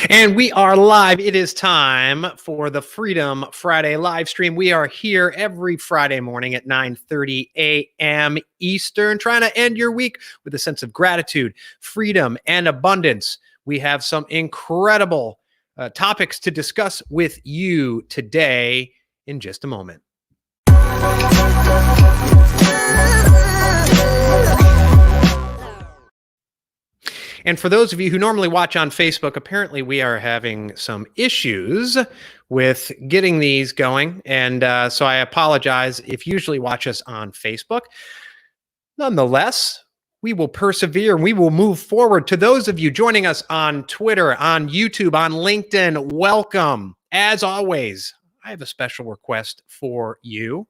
And we are live. It is time for the Freedom Friday live stream. We are here every Friday morning at 9:30 a.m. Eastern, trying to end your week with a sense of gratitude, freedom, and abundance. We have some incredible topics to discuss with you today in just a moment. And for those of you who normally watch on Facebook, apparently we are having some issues with getting these going. And so I apologize if you usually watch us on Facebook. Nonetheless, we will persevere and we will move forward. To those of you joining us on Twitter, on YouTube, on LinkedIn, welcome. As always, I have a special request for you.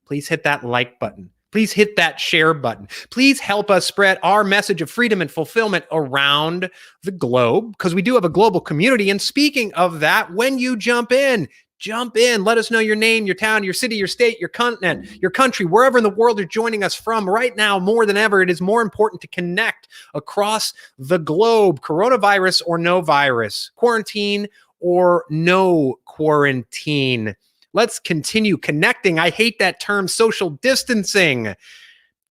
Please hit that like button. Please hit that share button. Please help us spread our message of freedom and fulfillment around the globe, because we do have a global community. And speaking of that, when you jump in. Let us know your name, your town, your city, your state, your continent, your country, wherever in the world you're joining us from. Right now, more than ever, it is more important to connect across the globe. Coronavirus or no virus, quarantine or no quarantine. Let's continue connecting. I hate that term, social distancing.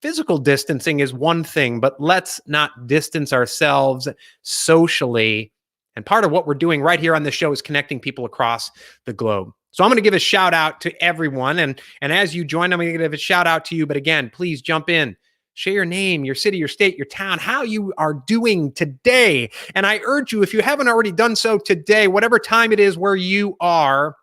Physical distancing is one thing, but let's not distance ourselves socially. And part of what we're doing right here on the show is connecting people across the globe. So I'm going to give a shout out to everyone. And as you join, I'm going to give a shout out to you. But again, please jump in. Share your name, your city, your state, your town, how you are doing today. And I urge you, if you haven't already done so today, whatever time it is where you are,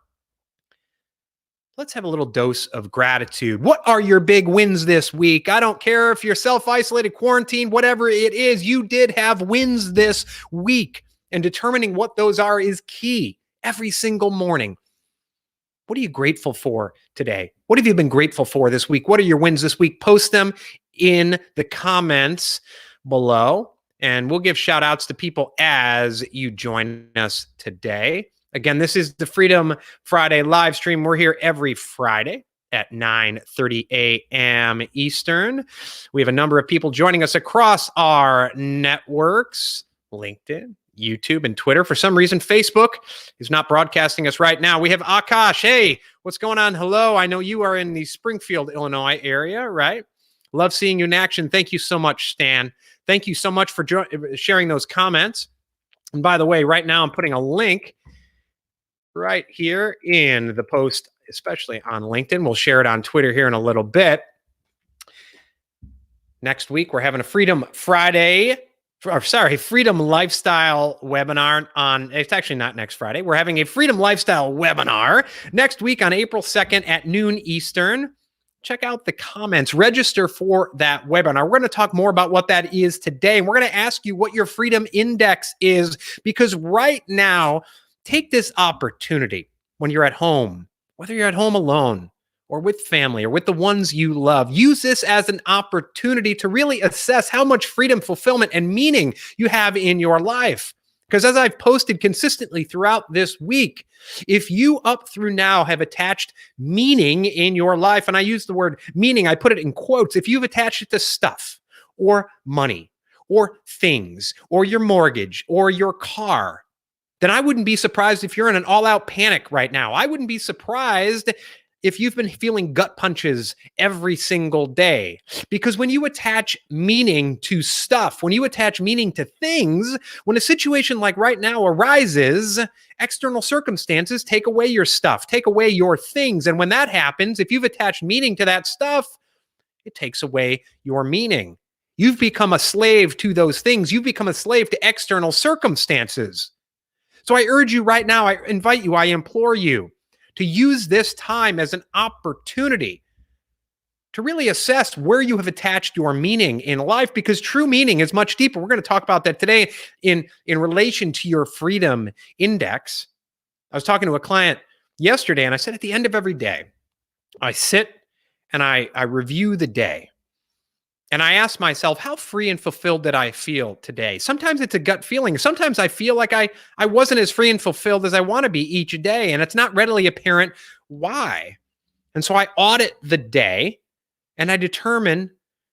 let's have a little dose of gratitude. What are your big wins this week? I don't care if you're self-isolated, quarantine, whatever it is, you did have wins this week. And determining what those are is key every single morning. What are you grateful for today? What have you been grateful for this week? What are your wins this week? Post them in the comments below, and we'll give shout outs to people as you join us today. Again, this is the Freedom Friday live stream. We're here every Friday at 9:30 a.m. Eastern. We have a number of people joining us across our networks, LinkedIn, YouTube, and Twitter. For some reason, Facebook is not broadcasting us right now. We have Akash. Hey, what's going on? Hello. I know you are in the Springfield, Illinois area, right? Love seeing you in action. Thank you so much, Stan. Thank you so much for sharing those comments. And by the way, right now I'm putting a link right here in the post, especially on LinkedIn. We'll share it on Twitter here in a little bit. Next week, we're having a Freedom Lifestyle webinar on, it's actually not next Friday. We're having a Freedom Lifestyle webinar next week on April 2nd at noon Eastern. Check out the comments. Register for that webinar. We're going to talk more about what that is today. And we're going to ask you what your freedom index is, because right now, take this opportunity when you're at home, whether you're at home alone or with family or with the ones you love. Use this as an opportunity to really assess how much freedom, fulfillment, and meaning you have in your life. Because as I've posted consistently throughout this week, if you up through now have attached meaning in your life, and I use the word meaning, I put it in quotes, if you've attached it to stuff or money or things or your mortgage or your car, then I wouldn't be surprised if you're in an all-out panic right now. I wouldn't be surprised if you've been feeling gut punches every single day. Because when you attach meaning to stuff, when you attach meaning to things, when a situation like right now arises, external circumstances take away your stuff, take away your things. And when that happens, if you've attached meaning to that stuff, it takes away your meaning. You've become a slave to those things. You've become a slave to external circumstances. So I urge you right now, I invite you, I implore you to use this time as an opportunity to really assess where you have attached your meaning in life, because true meaning is much deeper. We're going to talk about that today in relation to your freedom index. I was talking to a client yesterday, and I said at the end of every day, I sit and I review the day. And I ask myself, how free and fulfilled did I feel today? Sometimes it's a gut feeling. Sometimes I feel like I wasn't as free and fulfilled as I want to be each day, and it's not readily apparent why. And so I audit the day, and I determine,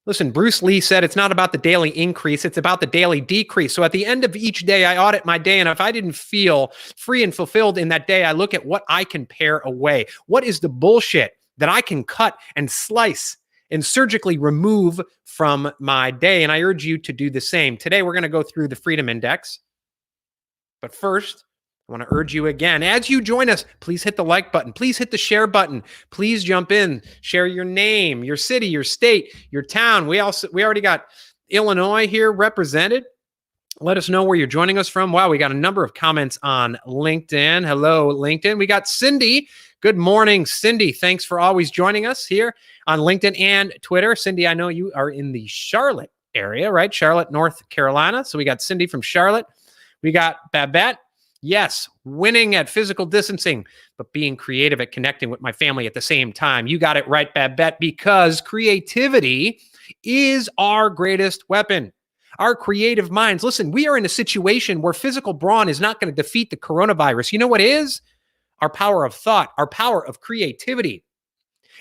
Listen, Bruce Lee said it's not about the daily increase, it's about the daily decrease. So at the end of each day, I audit my day. And if I didn't feel free and fulfilled in that day, I look at what I can pare away. What is the bullshit that I can cut and slice and surgically remove from my day? And I urge you to do the same. Today, we're going to go through the Freedom Index. But first, I want to urge you again, as you join us, please hit the like button. Please hit the share button. Please jump in, share your name, your city, your state, your town. We already got Illinois here represented. Let us know where you're joining us from. Wow, we got a number of comments on LinkedIn. Hello, LinkedIn. We got Cindy. Good morning, Cindy. Thanks for always joining us here on LinkedIn and Twitter. Cindy, I know you are in the Charlotte area, right? Charlotte, North Carolina. So we got Cindy from Charlotte. We got Babette. Yes, winning at physical distancing, but being creative at connecting with my family at the same time. You got it right, Babette, because creativity is our greatest weapon. Our creative minds. Listen, we are in a situation where physical brawn is not going to defeat the coronavirus. You know what is? Our power of thought, our power of creativity.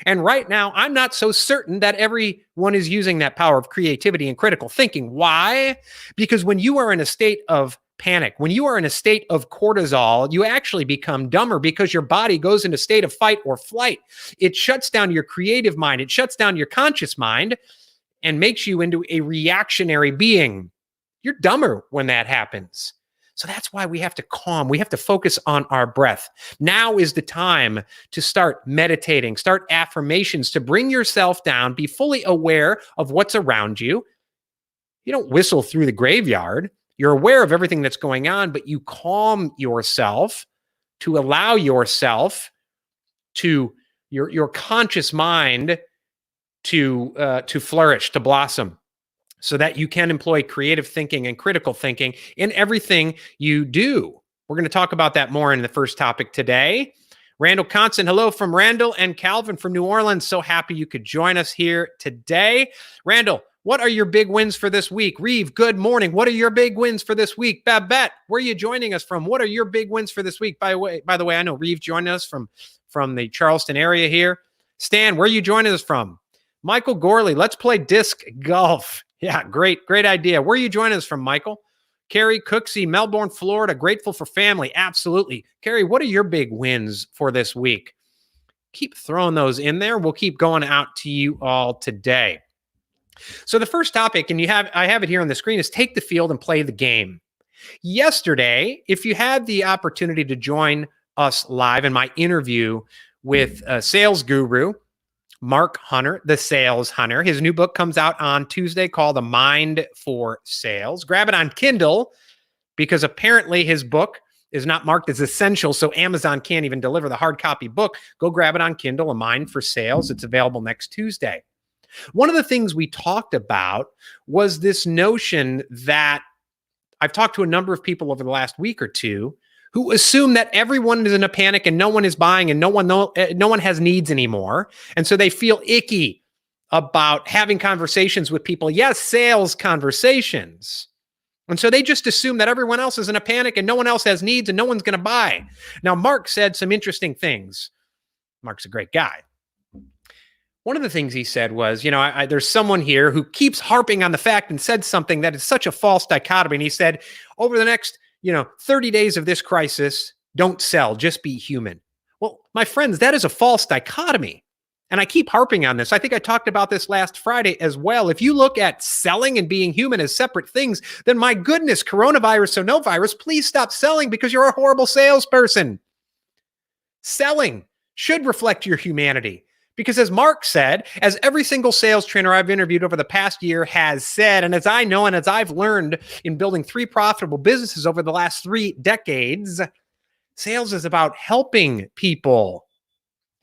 And right now, I'm not so certain that everyone is using that power of creativity and critical thinking. Why? Because when you are in a state of panic, when you are in a state of cortisol, you actually become dumber because your body goes into a state of fight or flight. It shuts down your creative mind. It shuts down your conscious mind and makes you into a reactionary being. You're dumber when that happens. So that's why we have to calm. We have to focus on our breath. Now is the time to start meditating, start affirmations, to bring yourself down, be fully aware of what's around you. You don't whistle through the graveyard. You're aware of everything that's going on, but you calm yourself to allow yourself to your conscious mind to flourish, to blossom, so that you can employ creative thinking and critical thinking in everything you do. We're going to talk about that more in the first topic today. Randall Constant, hello from Randall, and Calvin from New Orleans. So happy you could join us here today. Randall, what are your big wins for this week? Reeve, good morning. What are your big wins for this week? Babette, where are you joining us from? What are your big wins for this week? By the way, I know Reeve joined us from the Charleston area here. Stan, where are you joining us from? Michael Gorley, let's play disc golf. Yeah, great idea. Where are you joining us from, Michael? Carrie Cooksey, Melbourne, Florida, grateful for family. Absolutely. Carrie, what are your big wins for this week? Keep throwing those in there. We'll keep going out to you all today. So the first topic, and I have it here on the screen, is take the field and play the game. Yesterday, if you had the opportunity to join us live in my interview with a sales guru, Mark Hunter, the Sales Hunter. His new book comes out on Tuesday called A Mind for Sales. Grab it on Kindle because apparently his book is not marked as essential, so Amazon can't even deliver the hard copy book. Go grab it on Kindle, A Mind for Sales. It's available next Tuesday. One of the things we talked about was this notion that I've talked to a number of people over the last week or two who assume that everyone is in a panic and no one is buying and no one has needs anymore. And so they feel icky about having conversations with people. Yes, sales conversations. And so they just assume that everyone else is in a panic and no one else has needs and no one's going to buy. Now, Mark said some interesting things. Mark's a great guy. One of the things he said was, there's someone here who keeps harping on the fact and said something that is such a false dichotomy. And he said, over the next 30 days of this crisis, don't sell, just be human. Well, my friends, that is a false dichotomy. And I keep harping on this. I think I talked about this last Friday as well. If you look at selling and being human as separate things, then my goodness, coronavirus or no virus, please stop selling because you're a horrible salesperson. Selling should reflect your humanity. Because as Mark said, as every single sales trainer I've interviewed over the past year has said, and as I know and as I've learned in building 3 profitable businesses over the last 3 decades, sales is about helping people.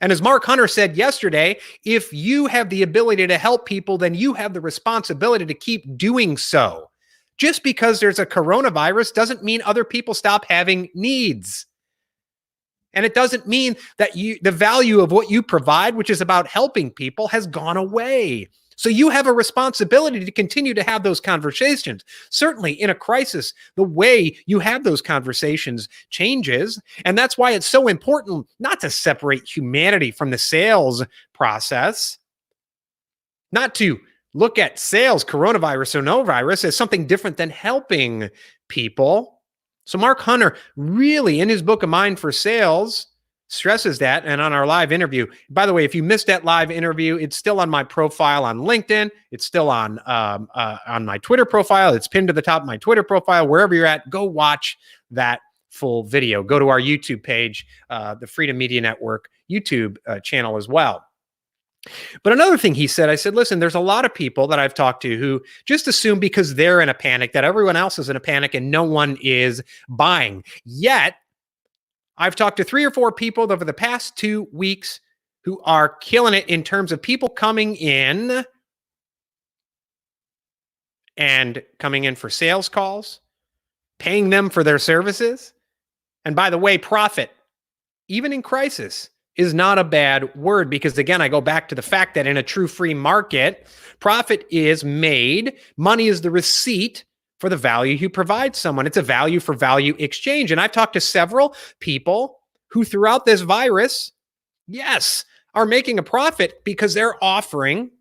And as Mark Hunter said yesterday, if you have the ability to help people, then you have the responsibility to keep doing so. Just because there's a coronavirus doesn't mean other people stop having needs. And it doesn't mean that the value of what you provide, which is about helping people, has gone away. So you have a responsibility to continue to have those conversations. Certainly in a crisis, the way you have those conversations changes. And that's why it's so important not to separate humanity from the sales process, not to look at sales, coronavirus or no virus, as something different than helping people. So Mark Hunter really, in his book, A Mind for Sales, stresses that. And on our live interview, by the way, if you missed that live interview, it's still on my profile on LinkedIn. It's still on my Twitter profile. It's pinned to the top of my Twitter profile. Wherever you're at, go watch that full video. Go to our YouTube page, the Freedom Media Network YouTube channel as well. But another thing he said, I said, listen, there's a lot of people that I've talked to who just assume because they're in a panic that everyone else is in a panic and no one is buying. Yet, I've talked to 3 or 4 people over the past 2 weeks who are killing it in terms of people coming in and coming in for sales calls, paying them for their services. And by the way, profit, even in crisis, is not a bad word because, again, I go back to the fact that in a true free market, profit is made. Money is the receipt for the value you provide someone. It's a value for value exchange. And I've talked to several people who throughout this virus, yes, are making a profit because they're offering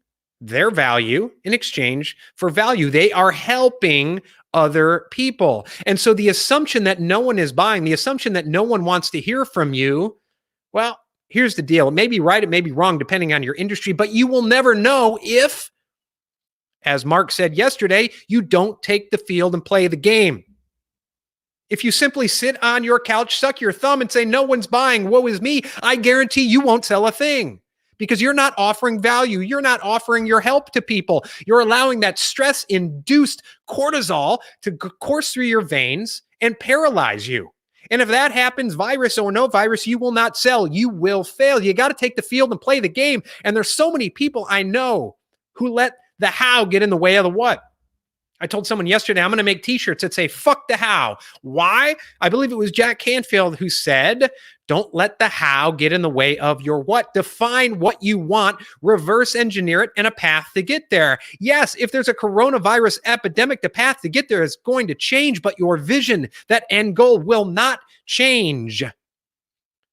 their value in exchange for value. They are helping other people. And so the assumption that no one is buying, the assumption that no one wants to hear from you, well, here's the deal. It may be right, it may be wrong, depending on your industry, but you will never know if, as Mark said yesterday, you don't take the field and play the game. If you simply sit on your couch, suck your thumb, and say, no one's buying, woe is me, I guarantee you won't sell a thing because you're not offering value. You're not offering your help to people. You're allowing that stress-induced cortisol to course through your veins and paralyze you. And if that happens, virus or no virus, you will not sell. You will fail. You got to take the field and play the game. And there's so many people I know who let the how get in the way of the what. I told someone yesterday, I'm going to make t-shirts that say, fuck the how. Why? I believe it was Jack Canfield who said, don't let the how get in the way of your what. Define what you want, reverse engineer it, and a path to get there. Yes, if there's a coronavirus epidemic, the path to get there is going to change, but your vision, that end goal, will not change.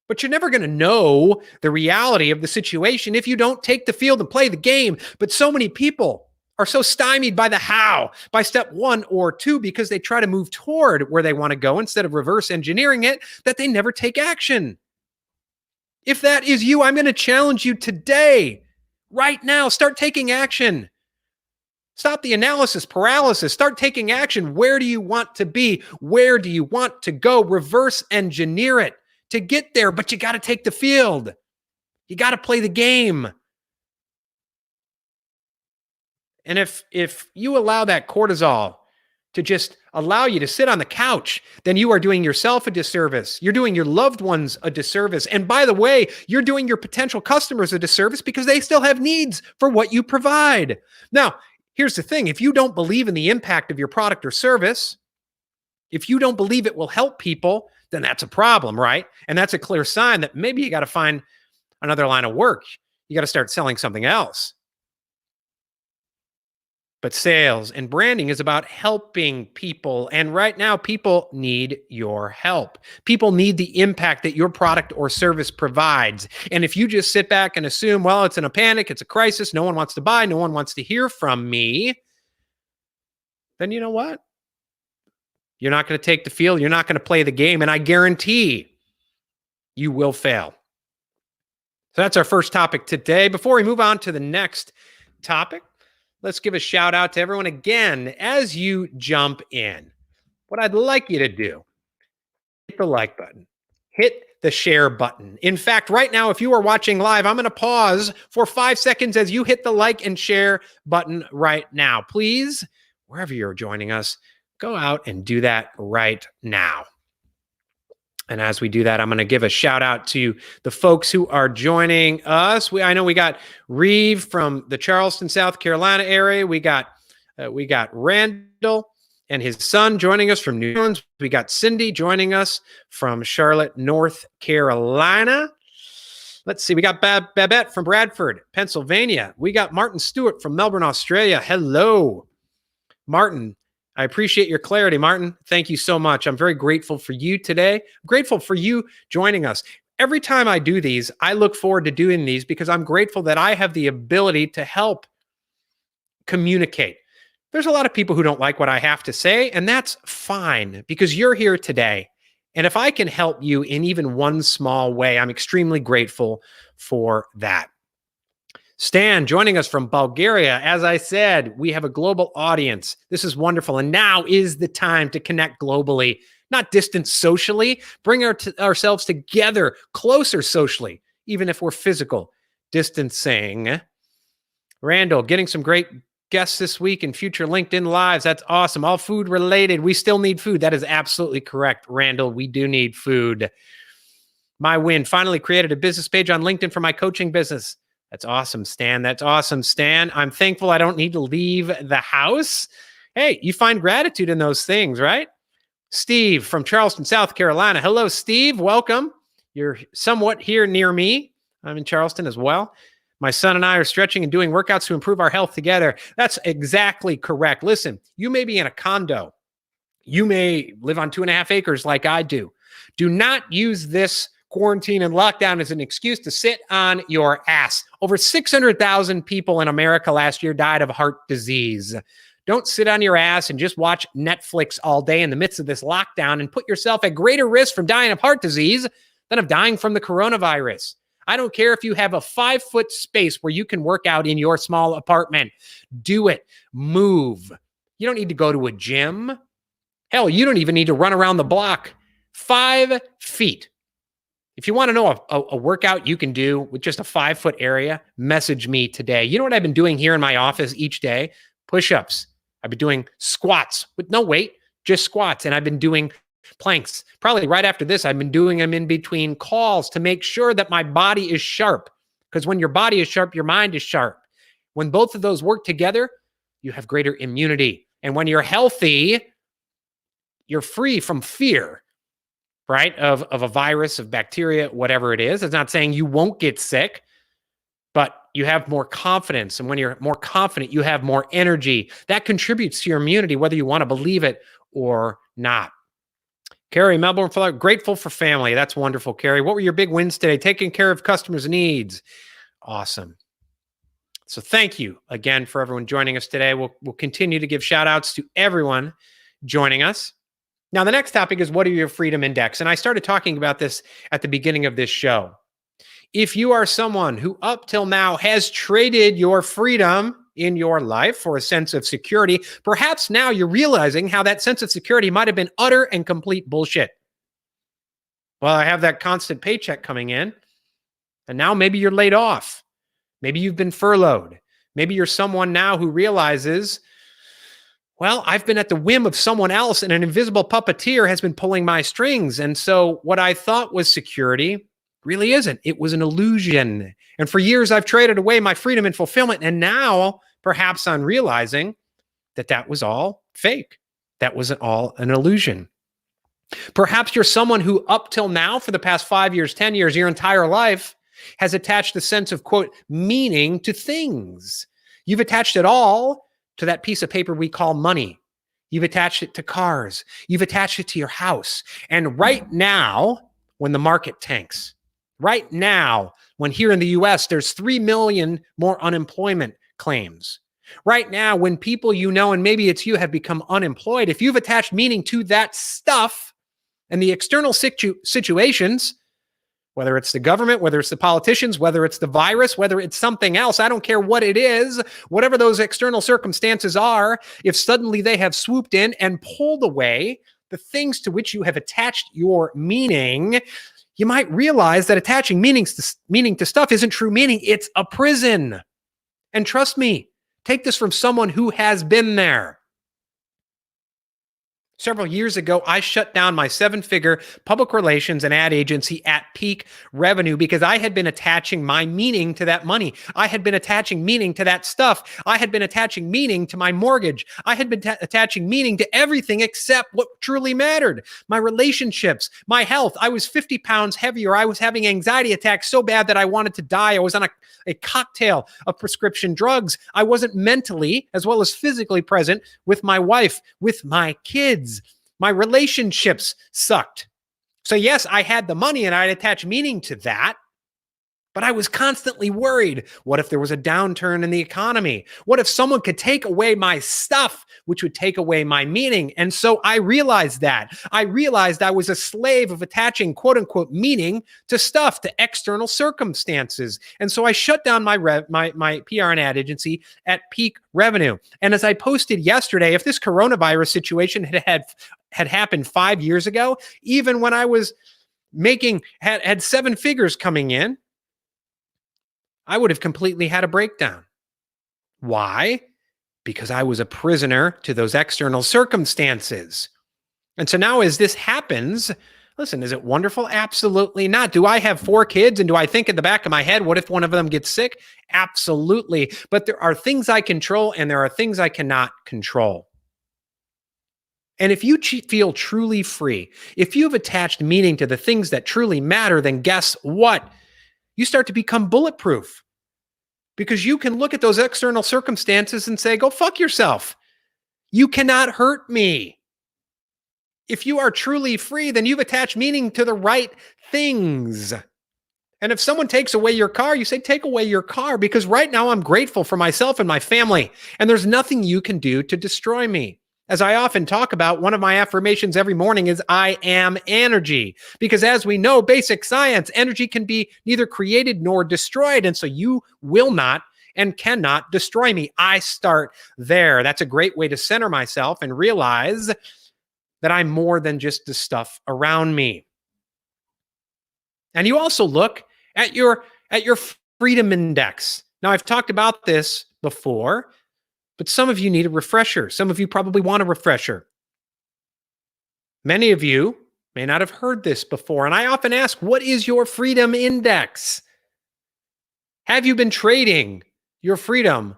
But you're never going to know the reality of the situation if you don't take the field and play the game. But so many people are so stymied by the how, by step 1 or 2, because they try to move toward where they want to go instead of reverse engineering it, that they never take action. If that is you, I'm going to challenge you today, right now, start taking action. Stop the analysis paralysis. Start taking action. Where do you want to be? Where do you want to go? Reverse engineer it to get there, but you got to take the field. You got to play the game. And if you allow that cortisol to just allow you to sit on the couch, then you are doing yourself a disservice. You're doing your loved ones a disservice. And by the way, you're doing your potential customers a disservice because they still have needs for what you provide. Now, here's the thing. If you don't believe in the impact of your product or service, if you don't believe it will help people, then that's a problem, right? And that's a clear sign that maybe you got to find another line of work. You got to start selling something else. But sales and branding is about helping people. And right now, people need your help. People need the impact that your product or service provides. And if you just sit back and assume, well, it's in a panic, it's a crisis, no one wants to buy, no one wants to hear from me, then you know what? You're not going to take the field. You're not going to play the game. And I guarantee you will fail. So that's our first topic today. Before we move on to the next topic, let's give a shout out to everyone again as you jump in. What I'd like you to do, hit the like button, hit the share button. In fact, right now, if you are watching live, I'm going to pause for 5 seconds as you hit the like and share button right now. Please, wherever you're joining us, go out and do that right now. And as we do that, I'm going to give a shout out to the folks who are joining us. I know we got Reeve from the Charleston, South Carolina area. We got Randall and his son joining us from New Orleans. We got Cindy joining us from Charlotte, North Carolina. Let's see. We got Babette from Bradford, Pennsylvania. We got Martin Stewart from Melbourne, Australia. Hello, Martin. I appreciate your clarity, Martin. Thank you so much. I'm very grateful for you today. I'm grateful for you joining us. Every time I do these, I look forward to doing these because I'm grateful that I have the ability to help communicate. There's a lot of people who don't like what I have to say, and that's fine because you're here today. And if I can help you in even one small way, I'm extremely grateful for that. Stan joining us from Bulgaria. As I said, we have a global audience. This is wonderful. And now is the time to connect globally, not distance socially. Bring ourselves together, closer socially, even if we're physical distancing. Randall, getting some great guests this week and future LinkedIn Lives. That's awesome. All food related. We still need food. That is absolutely correct, Randall. We do need food. My win. Finally created a business page on LinkedIn for my coaching business. That's awesome, Stan. That's awesome, Stan. I'm thankful I don't need to leave the house. Hey, you find gratitude in those things, right? Steve from Charleston, South Carolina. Hello, Steve. Welcome. You're somewhat here near me. I'm in Charleston as well. My son and I are stretching and doing workouts to improve our health together. That's exactly correct. Listen, you may be in a condo. You may live on 2.5 acres like I do. Do not use this quarantine and lockdown as an excuse to sit on your ass. Over 600,000 people in America last year died of heart disease. Don't sit on your ass and just watch Netflix all day in the midst of this lockdown and put yourself at greater risk from dying of heart disease than of dying from the coronavirus. I don't care if you have a 5-foot space where you can work out in your small apartment. Do it. Move. You don't need to go to a gym. Hell, you don't even need to run around the block. 5 feet. If you want to know a workout you can do with just a 5-foot area, message me today. You know what I've been doing here in my office each day? Push-ups. I've been doing squats with no weight, just squats. And I've been doing planks. Probably right after this, I've been doing them in between calls to make sure that my body is sharp. Because when your body is sharp, your mind is sharp. When both of those work together, you have greater immunity. And when you're healthy, you're free from fear, right? Of a virus, of bacteria, whatever it is. It's not saying you won't get sick, but you have more confidence. And when you're more confident, you have more energy. That contributes to your immunity, whether you want to believe it or not. Carrie, Melbourne, Florida, grateful for family. That's wonderful, Carrie. What were your big wins today? Taking care of customers' needs. Awesome. So thank you again for everyone joining us today. We'll continue to give shout outs to everyone joining us. Now, the next topic is what are your freedom index? And I started talking about this at the beginning of this show. If you are someone who up till now has traded your freedom in your life for a sense of security, perhaps now you're realizing how that sense of security might have been utter and complete bullshit. Well, I have that constant paycheck coming in, and now maybe you're laid off. Maybe you've been furloughed. Maybe you're someone now who realizes, well, I've been at the whim of someone else and an invisible puppeteer has been pulling my strings. And so what I thought was security really isn't. It was an illusion. And for years, I've traded away my freedom and fulfillment. And now perhaps I'm realizing that that was all fake. That was all an illusion. Perhaps you're someone who up till now, for the past 5 years, 10 years, your entire life, has attached a sense of, quote, meaning to things. You've attached it all to that piece of paper we call money. You've attached it to cars. You've attached it to your house. And right now, when the market tanks, right now, when here in the US, there's 3 million more unemployment claims. Right now, when people you know, and maybe it's you, have become unemployed, if you've attached meaning to that stuff and the external situations, whether it's the government, whether it's the politicians, whether it's the virus, whether it's something else, I don't care what it is, whatever those external circumstances are, if suddenly they have swooped in and pulled away the things to which you have attached your meaning, you might realize that attaching meaning to stuff isn't true meaning. It's a prison. And trust me, take this from someone who has been there. Several years ago, I shut down my 7-figure public relations and ad agency at peak revenue because I had been attaching my meaning to that money. I had been attaching meaning to that stuff. I had been attaching meaning to my mortgage. I had been attaching meaning to everything except what truly mattered. My relationships, my health. I was 50 pounds heavier. I was having anxiety attacks so bad that I wanted to die. I was on a cocktail of prescription drugs. I wasn't mentally as well as physically present with my wife, with my kids. My relationships sucked. So yes, I had the money and I'd attach meaning to that. But I was constantly worried. What if there was a downturn in the economy? What if someone could take away my stuff, which would take away my meaning? And so I realized that. I realized I was a slave of attaching quote unquote meaning to stuff, to external circumstances. And so I shut down my PR and ad agency at peak revenue. And as I posted yesterday, if this coronavirus situation had happened 5 years ago, even when I was had 7 figures coming in, I would have completely had a breakdown. Why? Because I was a prisoner to those external circumstances. And so now as this happens, listen, is it wonderful? Absolutely not. Do I have 4 kids and do I think in the back of my head, what if one of them gets sick? Absolutely. But there are things I control and there are things I cannot control. And if you feel truly free, if you've attached meaning to the things that truly matter, then guess what? You start to become bulletproof because you can look at those external circumstances and say, go fuck yourself. You cannot hurt me. If you are truly free, then you've attached meaning to the right things. And if someone takes away your car, you say, take away your car, because right now I'm grateful for myself and my family, and there's nothing you can do to destroy me. As I often talk about, one of my affirmations every morning is I am energy. Because as we know, basic science, energy can be neither created nor destroyed. And so you will not and cannot destroy me. I start there. That's a great way to center myself and realize that I'm more than just the stuff around me. And you also look at your freedom index. Now, I've talked about this before, but some of you need a refresher. Some of you probably want a refresher. Many of you may not have heard this before. And I often ask, what is your freedom index? Have you been trading your freedom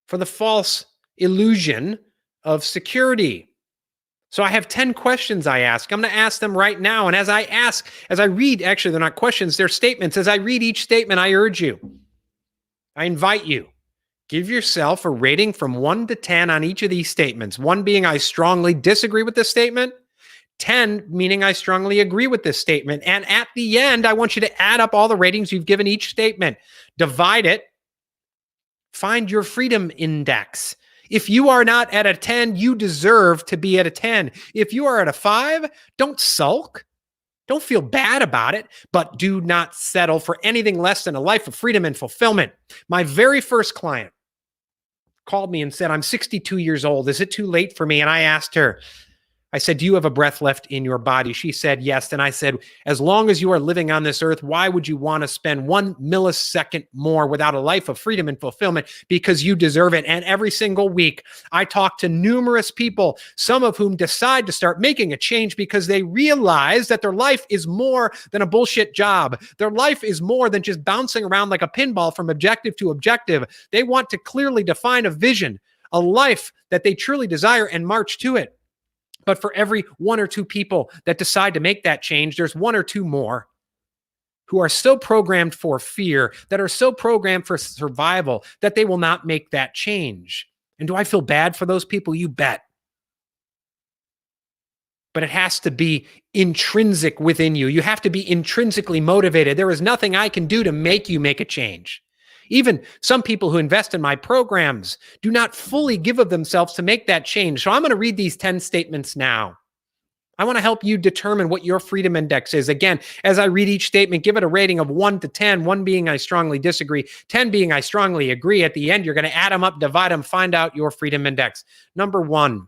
for the false illusion of security? So I have 10 questions I ask. I'm going to ask them right now. And as I read, actually, they're not questions, they're statements. As I read each statement, I urge you, I invite you, give yourself a rating from 1 to 10 on each of these statements. 1 being I strongly disagree with this statement. 10 meaning I strongly agree with this statement. And at the end, I want you to add up all the ratings you've given each statement. Divide it. Find your freedom index. If you are not at a 10, you deserve to be at a 10. If you are at a 5, don't sulk. Don't feel bad about it, but do not settle for anything less than a life of freedom and fulfillment. My very first client called me and said, I'm 62 years old. Is it too late for me? And I asked her, I said, do you have a breath left in your body? She said, yes. And I said, as long as you are living on this earth, why would you want to spend 1 millisecond more without a life of freedom and fulfillment? Because you deserve it. And every single week, I talk to numerous people, some of whom decide to start making a change because they realize that their life is more than a bullshit job. Their life is more than just bouncing around like a pinball from objective to objective. They want to clearly define a vision, a life that they truly desire and march to it. But for every 1 or 2 people that decide to make that change, there's 1 or 2 more who are so programmed for fear, that are so programmed for survival, that they will not make that change. And do I feel bad for those people? You bet. But it has to be intrinsic within you. You have to be intrinsically motivated. There is nothing I can do to make you make a change. Even some people who invest in my programs do not fully give of themselves to make that change. So I'm going to read these 10 statements now. I want to help you determine what your freedom index is. Again, as I read each statement, give it a rating of 1 to 10, 1 being I strongly disagree, 10 being I strongly agree. At the end, you're going to add them up, divide them, find out your freedom index. Number 1,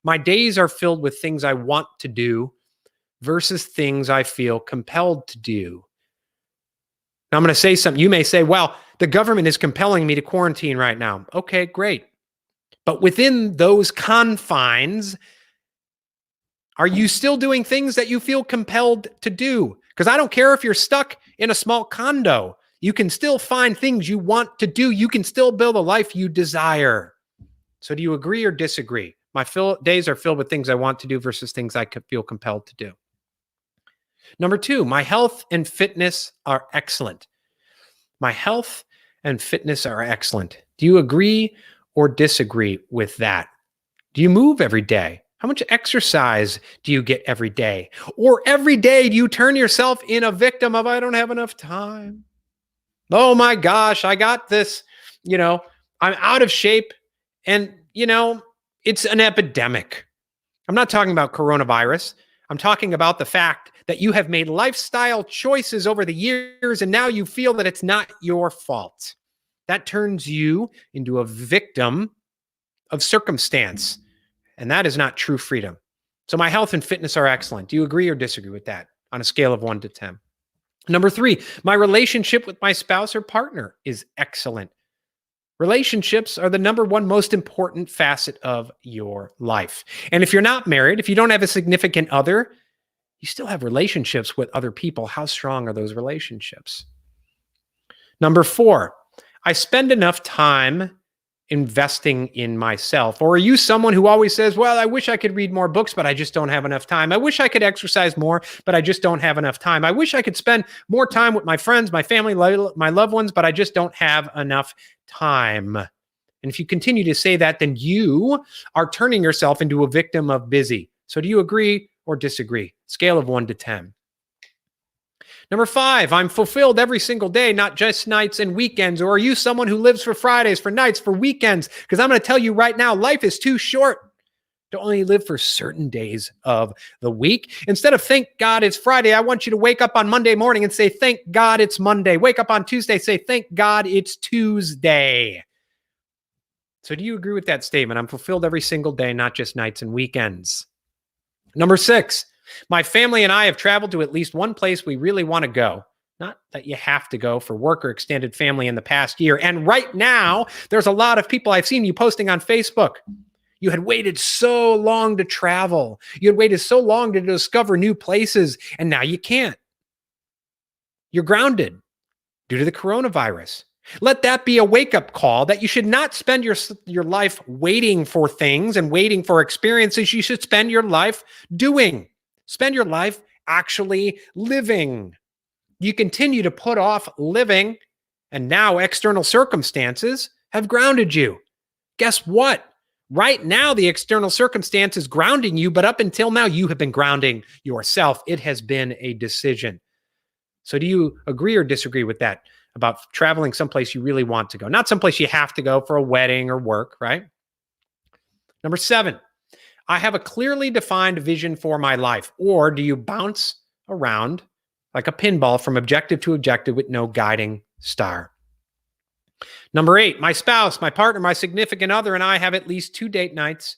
my days are filled with things I want to do versus things I feel compelled to do. Now, I'm going to say something. You may say, well, the government is compelling me to quarantine right now. Okay, great. But within those confines, are you still doing things that you feel compelled to do? Because I don't care if you're stuck in a small condo. You can still find things you want to do. You can still build a life you desire. So do you agree or disagree? My days are filled with things I want to do versus things I feel compelled to do. Number 2, my health and fitness are excellent. My health and fitness are excellent. Do you agree or disagree with that? Do you move every day? How much exercise do you get every day? Or every day do you turn yourself in a victim of, I don't have enough time? Oh my gosh, I got this, you know, I'm out of shape. And, it's an epidemic. I'm not talking about coronavirus. I'm talking about the fact that you have made lifestyle choices over the years and now you feel that it's not your fault. That turns you into a victim of circumstance. And that is not true freedom. So my health and fitness are excellent. Do you agree or disagree with that on a scale of 1 to 10? Number 3, my relationship with my spouse or partner is excellent. Relationships are the number one most important facet of your life. And if you're not married, if you don't have a significant other, you still have relationships with other people. How strong are those relationships? Number 4, I spend enough time investing in myself. Or are you someone who always says, well, I wish I could read more books, but I just don't have enough time. I wish I could exercise more, but I just don't have enough time. I wish I could spend more time with my friends, my family, my loved ones, but I just don't have enough time. And if you continue to say that, then you are turning yourself into a victim of busy. So do you agree or disagree? Scale of 1 to 10. Number 5, I'm fulfilled every single day, not just nights and weekends. Or are you someone who lives for Fridays, for nights, for weekends? Because I'm going to tell you right now, life is too short to only live for certain days of the week. Instead of thank God it's Friday, I want you to wake up on Monday morning and say, thank God it's Monday. Wake up on Tuesday, say, thank God it's Tuesday. So do you agree with that statement? I'm fulfilled every single day, not just nights and weekends. Number 6, my family and I have traveled to at least one place we really want to go. Not that you have to go for work or extended family in the past year. And right now, there's a lot of people I've seen you posting on Facebook. You had waited so long to travel. You had waited so long to discover new places, and now you can't. You're grounded due to the coronavirus. Let that be a wake-up call that you should not spend your life waiting for things and waiting for experiences. You should spend your life doing. Spend your life actually living. You continue to put off living, and now external circumstances have grounded you. Guess what? Right now, the external circumstance is grounding you, but up until now, you have been grounding yourself. It has been a decision. So do you agree or disagree with that about traveling someplace you really want to go? Not someplace you have to go for a wedding or work, right? Number 7, I have a clearly defined vision for my life. Or do you bounce around like a pinball from objective to objective with no guiding star? Number 8, my spouse, my partner, my significant other, and I have at least 2 date nights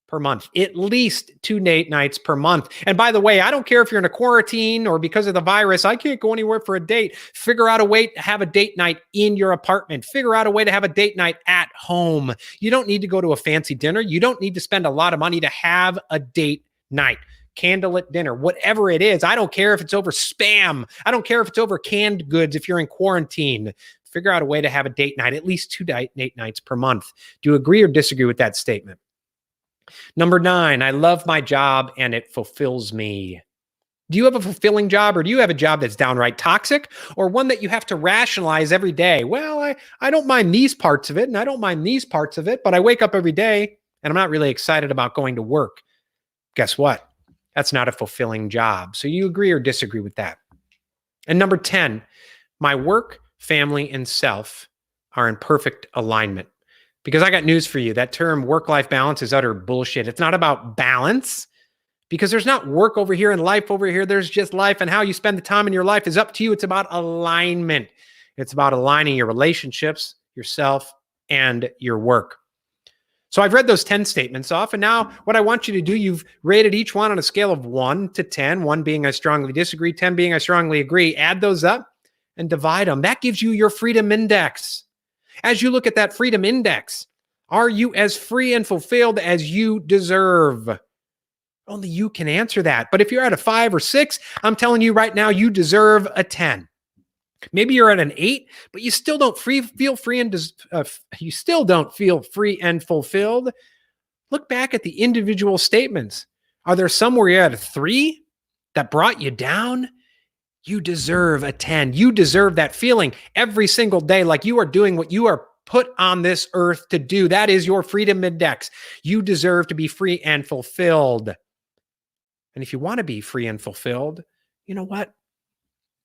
per month. At least 2 date nights per month. And by the way, I don't care if you're in a quarantine or because of the virus, I can't go anywhere for a date. Figure out a way to have a date night in your apartment. Figure out a way to have a date night at home. You don't need to go to a fancy dinner. You don't need to spend a lot of money to have a date night. Candlelit dinner, whatever it is. I don't care if it's over Spam. I don't care if it's over canned goods if you're in quarantine. Figure out a way to have a date night, at least 2 date nights per month. Do you agree or disagree with that statement? Number 9, I love my job and it fulfills me. Do you have a fulfilling job, or do you have a job that's downright toxic, or one that you have to rationalize every day? Well, I don't mind these parts of it and I don't mind these parts of it, but I wake up every day and I'm not really excited about going to work. Guess what? That's not a fulfilling job. So you agree or disagree with that? And number 10, my work, family, and self are in perfect alignment. Because I got news for you. That term work-life balance is utter bullshit. It's not about balance, because there's not work over here and life over here. There's just life, and how you spend the time in your life is up to you. It's about alignment. It's about aligning your relationships, yourself, and your work. So I've read those 10 statements off, and now what I want you to do, you've rated each one on a scale of 1 to 10, 1 being I strongly disagree, 10 being I strongly agree. Add those up and divide them. That gives you your freedom index. As you look at that freedom index, are you as free and fulfilled as you deserve? Only you can answer that. But if you're at a 5 or 6, I'm telling you right now, you deserve a 10. Maybe you're at an 8, but you still don't feel free and fulfilled. Look back at the individual statements. Are there some where you're at a 3 that brought you down? You deserve a 10. You deserve that feeling every single day, like you are doing what you are put on this earth to do. That is your freedom index. You deserve to be free and fulfilled. And if you want to be free and fulfilled, you know what?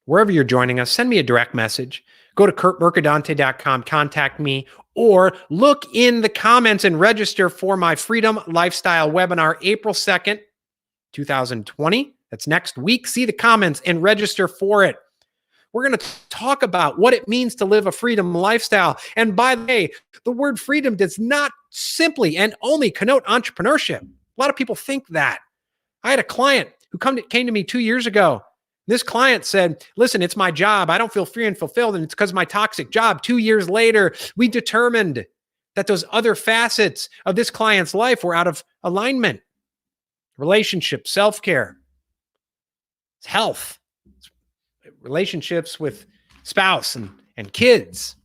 Wherever you're joining us, send me a direct message. Go to kurtmercadante.com, contact me, or look in the comments and register for my Freedom Lifestyle webinar, April 2nd, 2020. That's next week. See the comments and register for it. We're going to talk about what it means to live a freedom lifestyle. And by the way, the word freedom does not simply and only connote entrepreneurship. A lot of people think that. I had a client who came to me 2 years ago. This client said, listen, it's my job. I don't feel free and fulfilled, and it's because of my toxic job. 2 years later, we determined that those other facets of this client's life were out of alignment. Relationships, self-care, health, relationships with spouse and kids.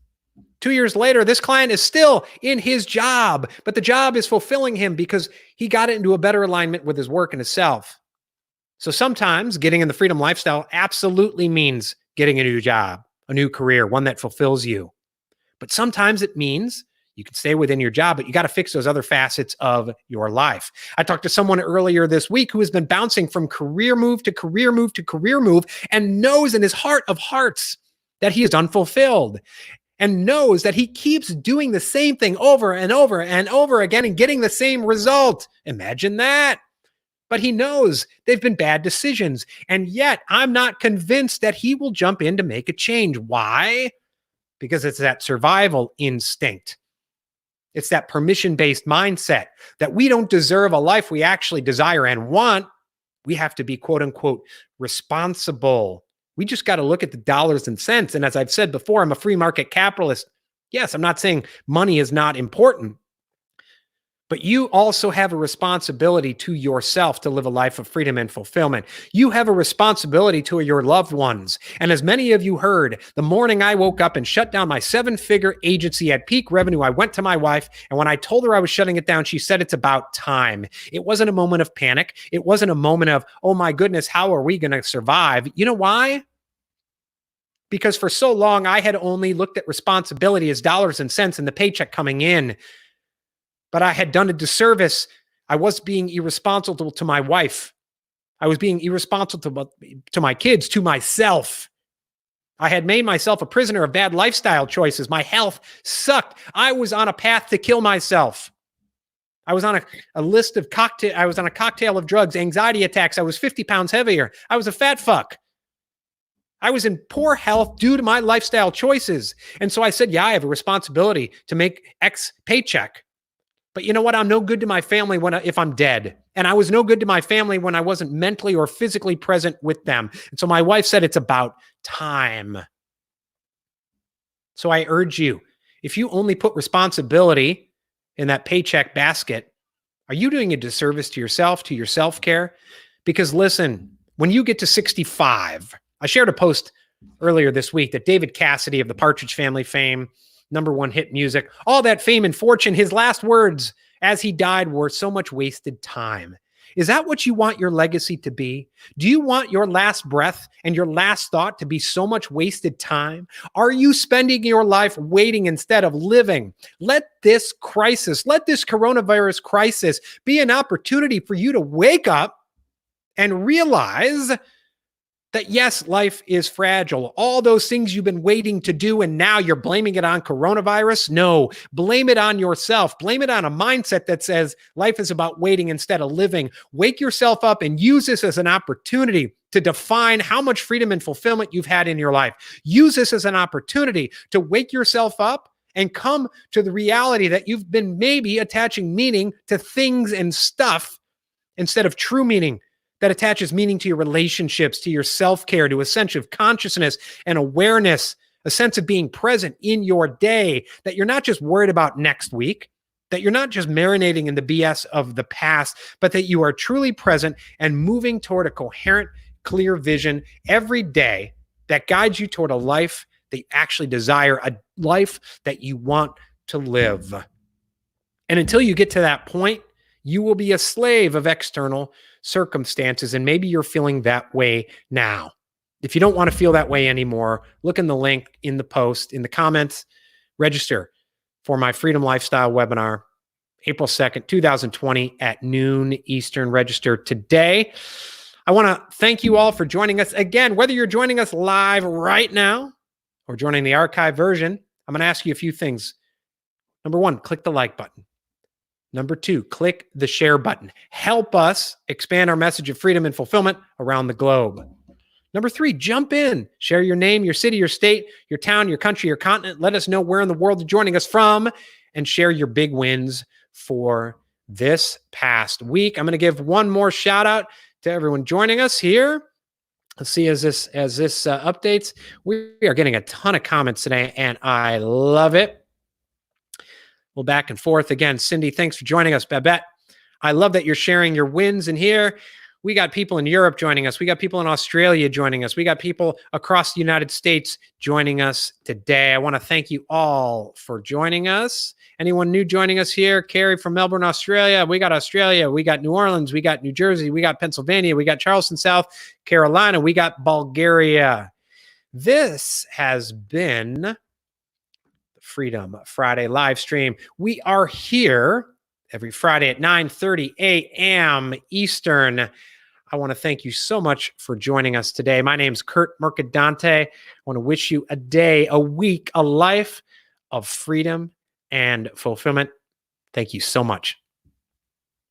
2 years later, this client is still in his job, but the job is fulfilling him because he got it into a better alignment with his work and his self. So sometimes getting in the freedom lifestyle absolutely means getting a new job, a new career, one that fulfills you. But sometimes it means you can stay within your job, but you got to fix those other facets of your life. I talked to someone earlier this week who has been bouncing from career move to career move to career move and knows in his heart of hearts that he is unfulfilled and knows that he keeps doing the same thing over and over and over again and getting the same result. Imagine that. But he knows they've been bad decisions. And yet I'm not convinced that he will jump in to make a change. Why? Because it's that survival instinct. It's that permission-based mindset that we don't deserve a life we actually desire and want. We have to be, quote unquote, responsible. We just got to look at the dollars and cents. And as I've said before, I'm a free market capitalist. Yes, I'm not saying money is not important. But you also have a responsibility to yourself to live a life of freedom and fulfillment. You have a responsibility to your loved ones. And as many of you heard, the morning I woke up and shut down my 7-figure agency at peak revenue, I went to my wife, and when I told her I was shutting it down, she said it's about time. It wasn't a moment of panic. It wasn't a moment of, oh my goodness, how are we going to survive? You know why? Because for so long, I had only looked at responsibility as dollars and cents and the paycheck coming in. But I had done a disservice. I was being irresponsible to my wife. I was being irresponsible to my kids, to myself. I had made myself a prisoner of bad lifestyle choices. My health sucked. I was on a path to kill myself. I was on a list of cocktail. I was on a cocktail of drugs, anxiety attacks. I was 50 pounds heavier. I was a fat fuck. I was in poor health due to my lifestyle choices. And so I said, yeah, I have a responsibility to make X paycheck. But you know what? I'm no good to my family if I'm dead. And I was no good to my family when I wasn't mentally or physically present with them. And so my wife said it's about time. So I urge you, if you only put responsibility in that paycheck basket, are you doing a disservice to yourself, to your self-care? Because listen, when you get to 65, I shared a post earlier this week that David Cassidy of the Partridge Family fame, #1 hit music, all that fame and fortune, his last words as he died were so much wasted time. Is that what you want your legacy to be? Do you want your last breath and your last thought to be so much wasted time? Are you spending your life waiting instead of living? Let this crisis, let this coronavirus crisis be an opportunity for you to wake up and realize that yes, life is fragile. All those things you've been waiting to do and now you're blaming it on coronavirus. No, blame it on yourself. Blame it on a mindset that says life is about waiting instead of living. Wake yourself up and use this as an opportunity to define how much freedom and fulfillment you've had in your life. Use this as an opportunity to wake yourself up and come to the reality that you've been maybe attaching meaning to things and stuff instead of true meaning that attaches meaning to your relationships, to your self-care, to a sense of consciousness and awareness, a sense of being present in your day, that you're not just worried about next week, that you're not just marinating in the BS of the past, but that you are truly present and moving toward a coherent, clear vision every day that guides you toward a life that you actually desire, a life that you want to live. And until you get to that point, you will be a slave of external circumstances, and maybe you're feeling that way now. If you don't want to feel that way anymore, look in the link in the post, in the comments, register. for my Freedom Lifestyle webinar, April 2nd, 2020 at noon Eastern. Register today. I want to thank you all for joining us again, whether you're joining us live right now or joining the archive version. I'm going to ask you a few things. Number one, click the like button. Number two, click the share button. Help us expand our message of freedom and fulfillment around the globe. Number three, jump in. Share your name, your city, your state, your town, your country, your continent. Let us know where in the world you're joining us from and share your big wins for this past week. I'm going to give one more shout out to everyone joining us here. Let's see as this updates. We are getting a ton of comments today, and I love it. We'll back and forth again. Cindy, thanks for joining us. Babette, I love that you're sharing your wins in here. We got people in Europe joining us. We got people in Australia joining us. We got people across the United States joining us today. I want to thank you all for joining us. Anyone new joining us here? Carrie from Melbourne, Australia. We got Australia. We got New Orleans. We got New Jersey. We got Pennsylvania. We got Charleston, South Carolina. We got Bulgaria. This has been the Freedom Friday live stream. We are here every Friday at 9:30 a.m. Eastern. I want to thank you so much for joining us today. My name's Kurt Mercadante. I want to wish you a day, a week, a life of freedom and fulfillment. Thank you so much.